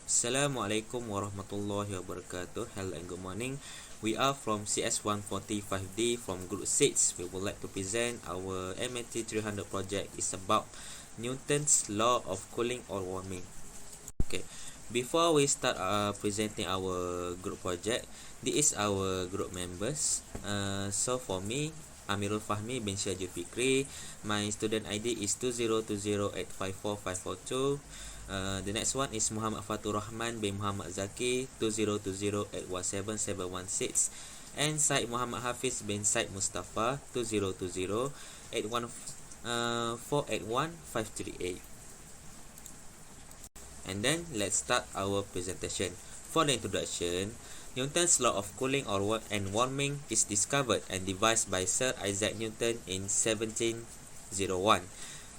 Assalamualaikum warahmatullahi wabarakatuh. Hello and good morning. We are from CS143 from Group 6. We would like to present our MAT300 project. It's about Newton's law of cooling or warming. Okay, before we start presenting our group project, this is our group members. So for me, Amirul Fahmi bin Syajul Fikri. My student ID is 2020854542. The next one is Muhammad Fatur Rahman bin Muhammad Zaki 2020817716, and Said Muhammad Hafiz bin Said Mustafa 202081481538. And then let's start our presentation. For the introduction, Newton's law of cooling and warming is discovered and devised by Sir Isaac Newton in 1701.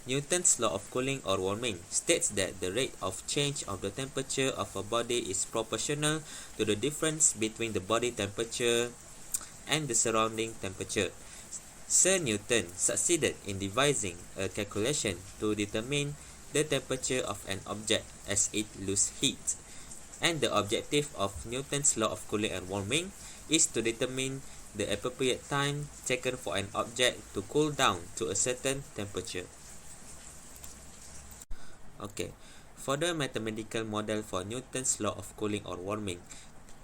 Newton's law of cooling or warming states that the rate of change of the temperature of a body is proportional to the difference between the body temperature and the surrounding temperature. Sir Newton succeeded in devising a calculation to determine the temperature of an object as it loses heat. And the objective of Newton's law of cooling and warming is to determine the appropriate time taken for an object to cool down to a certain temperature. Okay, for the mathematical model for Newton's law of cooling or warming,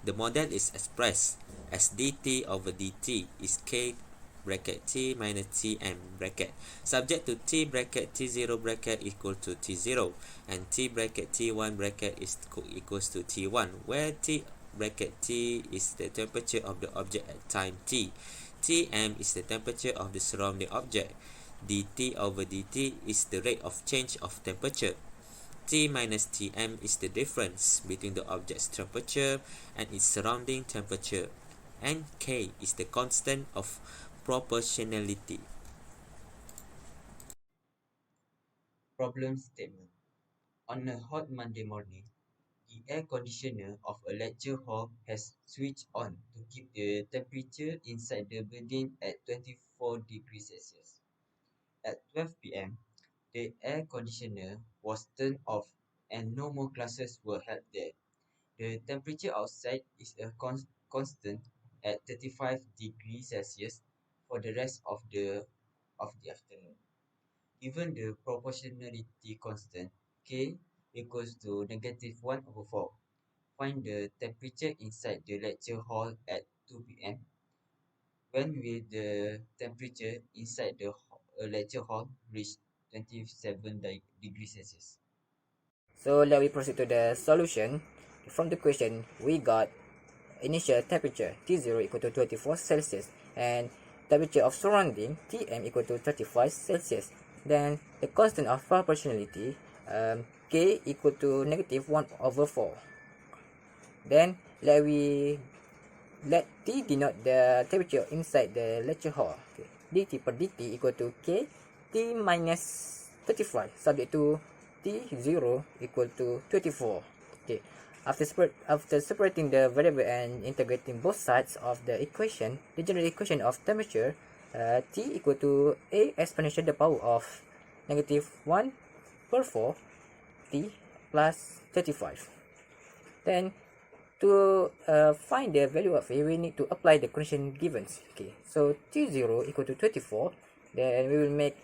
the model is expressed as dt over dt is k bracket t minus tm bracket subject to t bracket t0 bracket equal to t0 and t bracket t1 bracket is equals to t1, where t bracket t is the temperature of the object at time t, tm is the temperature of the surrounding object, dt over dt is the rate of change of temperature, T minus Tm is the difference between the object's temperature and its surrounding temperature, and K is the constant of proportionality. Problem statement. On a hot Monday morning, the air conditioner of a lecture hall has switched on to keep the temperature inside the building at 24 degrees Celsius. At 12 p.m., the air conditioner was turned off and no more classes were held there. The temperature outside is a constant at 35 degrees Celsius for the rest of the afternoon. Given the proportionality constant K equals to negative 1 over 4, find the temperature inside the lecture hall at 2 p.m. When will the temperature inside the lecture hall reach 27 degrees Celsius? So let me proceed to the solution. From the question, we got initial temperature T0 equal to 24 Celsius and temperature of surrounding Tm equal to 35 Celsius. Then the constant of proportionality K equal to negative 1 over 4. Then let T denote the temperature inside the lecture hall. Okay. dt per dt equal to K T minus 35 subject to T0 equal to 24. Okay. After separating the variable and integrating both sides of the equation, the general equation of temperature T equal to A exponential the power of negative 1 per 4 T plus 35. Then to find the value of A, we need to apply the condition given. Okay, so T0 equal to 24, then we will make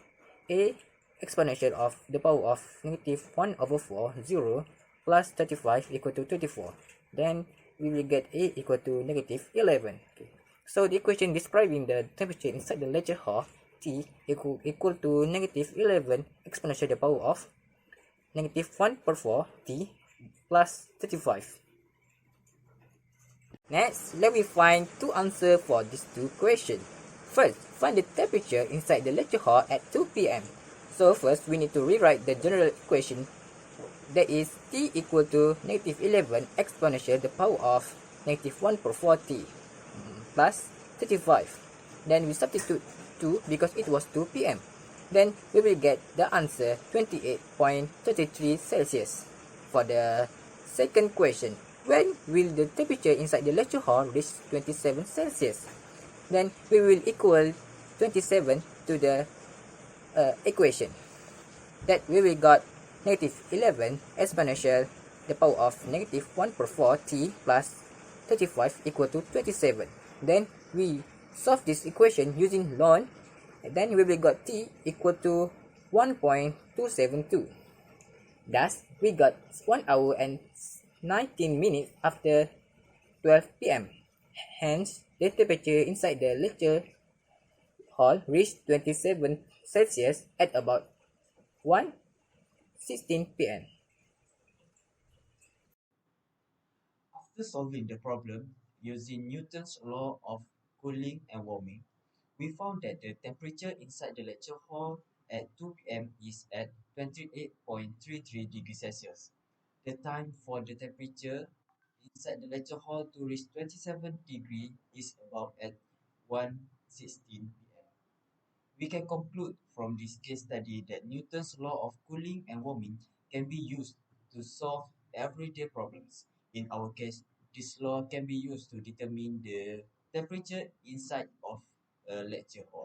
A exponential of the power of negative 1 over 4, 0, plus 35 equal to 24. Then we will get A equal to negative 11. Okay. So the equation describing the temperature inside the lecture hall, T equal to negative 11 exponential the power of negative 1 per 4, T plus 35. Next, let me find two answers for these two questions. First, find the temperature inside the lecture hall at 2 p.m. So first, we need to rewrite the general equation, that is T equal to negative 11 exponential the power of negative 1 per 4T plus 35. Then we substitute 2 because it was 2 p.m. Then we will get the answer 28.33 Celsius. For the second question, when will the temperature inside the lecture hall reach 27 Celsius? Then we will equal 27 to the equation that we will got negative 11 exponential the power of negative 1 per 4 t plus 35 equal to 27. Then we solve this equation using ln, and then we will got t equal to 1.272. Thus, we got 1 hour and 19 minutes after 12 p.m. Hence, the temperature inside the lecture hall reached 27 Celsius at about 1:16 p.m. After solving the problem using Newton's law of cooling and warming, we found that the temperature inside the lecture hall at 2 p.m. is at 28.33 degrees Celsius. The time for the temperature inside the lecture hall to reach 27 degree is about at 1:16 p.m. We can conclude from this case study that Newton's law of cooling and warming can be used to solve everyday problems. In our case, this law can be used to determine the temperature inside of a lecture hall.